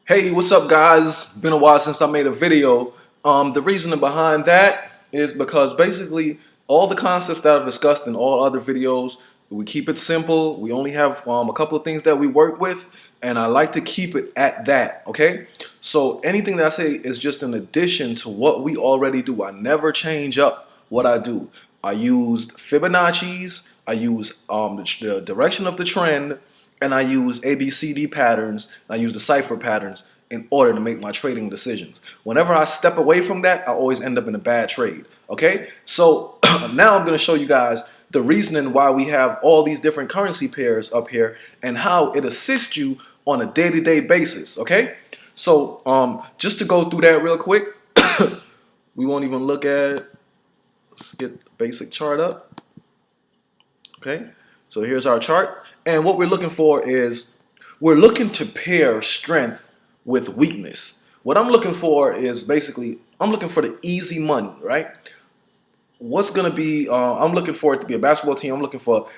Hey, what's up, guys? Been a while since I made a video. The reasoning behind that is because basically all the concepts that I've discussed in all other videos, we keep it simple. We only have a couple of things that we work with, and I like to keep it at that, okay? So anything that I say is just an addition to what we already do. I never change up what I do. I used Fibonacci's, I use the direction of the trend, and I use ABCD patterns, and I use the cipher patterns in order to make my trading decisions. Whenever I step away from that, I always end up in a bad trade. Okay, so now I'm going to show you guys the reasoning why we have all these different currency pairs up here and how it assists you on a day-to-day basis. Okay, so just to go through that real quick, we won't even look at. Let's get the basic chart up. Okay, so here's our chart. And what we're looking for is we're looking to pair strength with weakness. What I'm looking for is basically, I'm looking for the easy money, right? What's going to be, I'm looking for it to be a basketball team. I'm looking for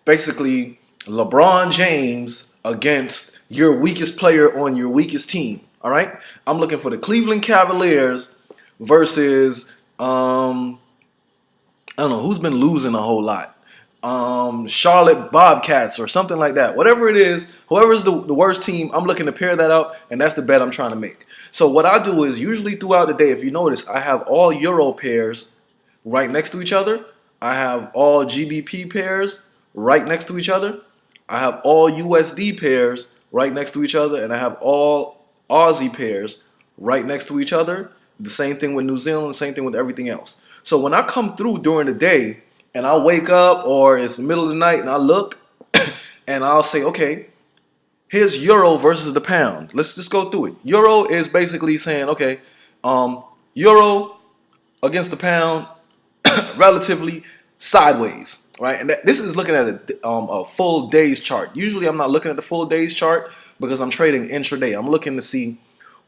basically LeBron James against your weakest player on your weakest team, all right? I'm looking for the Cleveland Cavaliers versus, I don't know, who's been losing a whole lot. Charlotte Bobcats or something like that. Whatever it is, whoever's the worst team, I'm looking to pair that up, and that's the bet I'm trying to make. So what I do is usually throughout the day, if you notice, I have all Euro pairs right next to each other. I have all GBP pairs right next to each other. I have all USD pairs right next to each other, and I have all Aussie pairs right next to each other. The same thing with New Zealand, the same thing with everything else. So when I come through during the day and I wake up or it's the middle of the night and I look and I'll say, okay, here's euro versus the pound. Let's just go through it. Euro is basically saying, okay, euro against the pound, relatively sideways, right? And this is looking at a full day's chart. Usually I'm not looking at the full day's chart because I'm trading intraday. I'm looking to see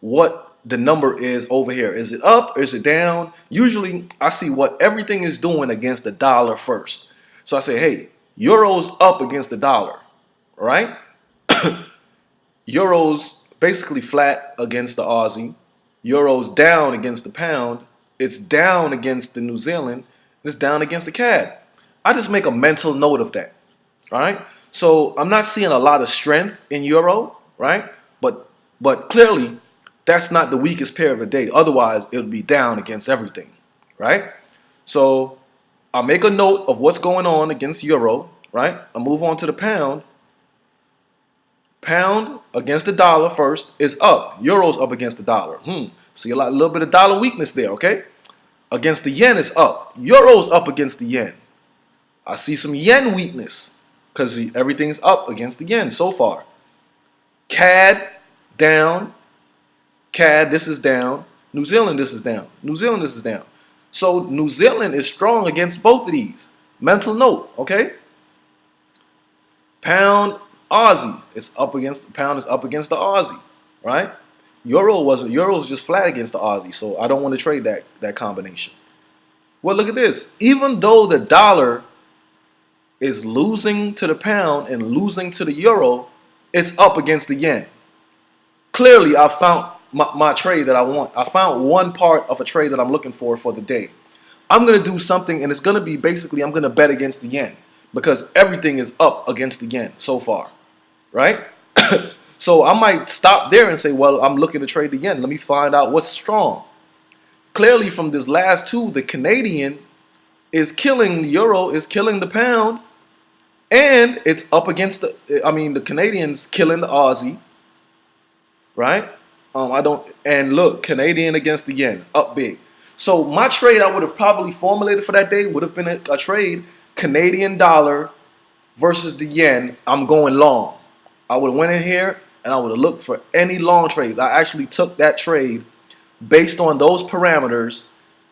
what the number is over here. Is it up or is it down? Usually I see what everything is doing against the dollar first. So I say, hey, euro's up against the dollar, right? Euro's basically flat against the Aussie. Euro's down against the pound. It's down against the New Zealand. It's down against the CAD. I just make a mental note of that. All right. So I'm not seeing a lot of strength in euro, right? But clearly that's not the weakest pair of the day. Otherwise, it would be down against everything, right? So I'll make a note of what's going on against euro, right? I'll move on to the pound. Pound against the dollar first is up. Euro's up against the dollar. See a little bit of dollar weakness there, okay? Against the yen is up. Euro's up against the yen. I see some yen weakness because everything's up against the yen so far. CAD down. CAD, this is down. New Zealand, this is down. New Zealand, this is down. So New Zealand is strong against both of these. Mental note, okay? Pound, Aussie, it's up against the pound is up against the Aussie, right? Euro's just flat against the Aussie, so I don't want to trade that combination. Well, look at this. Even though the dollar is losing to the pound and losing to the euro, it's up against the yen. Clearly, I found my trade that I want. I found one part of a trade that I'm looking for the day. I'm going to do something, and it's going to be basically I'm going to bet against the yen because everything is up against the yen so far, right? So I might stop there and say, well, I'm looking to trade the yen. Let me find out what's strong. Clearly, from this last two, the Canadian is killing the euro, is killing the pound, and it's up against the Canadian's killing the Aussie, right? And look, Canadian against the yen, up big. So my trade I would have probably formulated for that day would have been a trade Canadian dollar versus the yen. I'm going long. I would have went in here and I would have looked for any long trades. I actually took that trade based on those parameters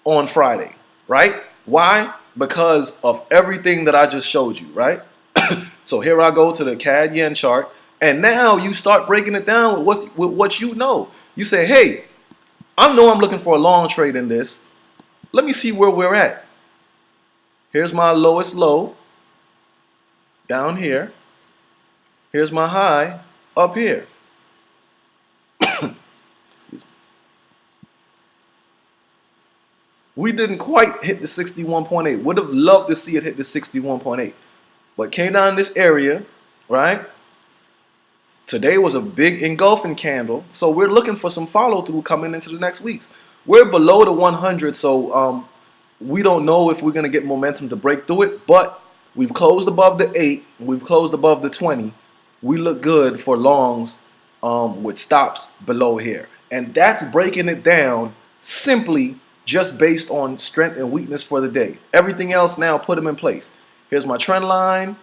on Friday, right? Why? Because of everything that I just showed you, right? So here I go to the CAD yen chart. And now you start breaking it down with what you know. You say, hey, I know I'm looking for a long trade in this. Let me see where we're at. Here's my lowest low down here. Here's my high up here. We didn't quite hit the 61.8. Would have loved to see it hit the 61.8. But came down in this area, right? Today was a big engulfing candle. So we're looking for some follow through coming into the next weeks. We're below the 100, so we don't know if we're going to get momentum to break through it. But we've closed above the 8. We've closed above the 20. We look good for longs with stops below here. And that's breaking it down simply just based on strength and weakness for the day. Everything else now, put them in place. Here's my trend line.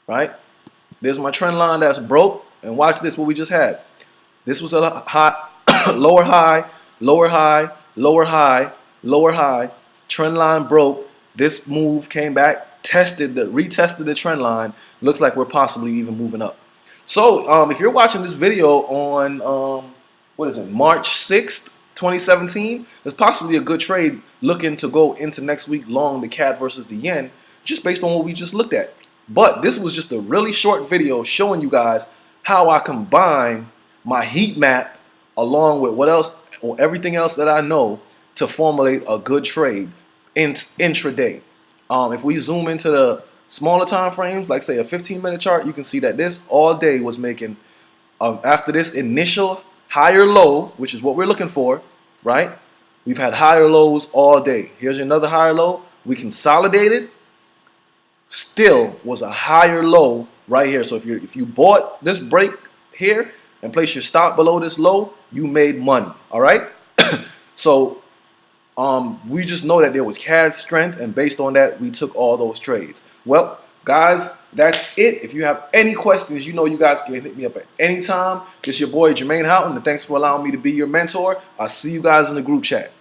Right? There's my trend line that's broke. And watch this, what we just had. This was a high, lower high, lower high, lower high, lower high. Trend line broke. This move came back, retested the trend line. Looks like we're possibly even moving up. So if you're watching this video on, what is it, March 6th, 2017, there's possibly a good trade looking to go into next week long the CAD versus the yen, just based on what we just looked at. But this was just a really short video showing you guys how I combine my heat map along with what else or everything else that I know to formulate a good trade intraday. If we zoom into the smaller time frames, like say a 15-minute chart, you can see that this all day was making, after this initial higher low, which is what we're looking for, right? We've had higher lows all day. Here's another higher low. We consolidated. Still was a higher low right here. So if you bought this break here and placed your stop below this low, you made money. All right. So we just know that there was CAD strength, and based on that, we took all those trades. Well, guys, that's it. If you have any questions, you know you guys can hit me up at any time. This is your boy Jermaine Houghton, and thanks for allowing me to be your mentor. I'll see you guys in the group chat.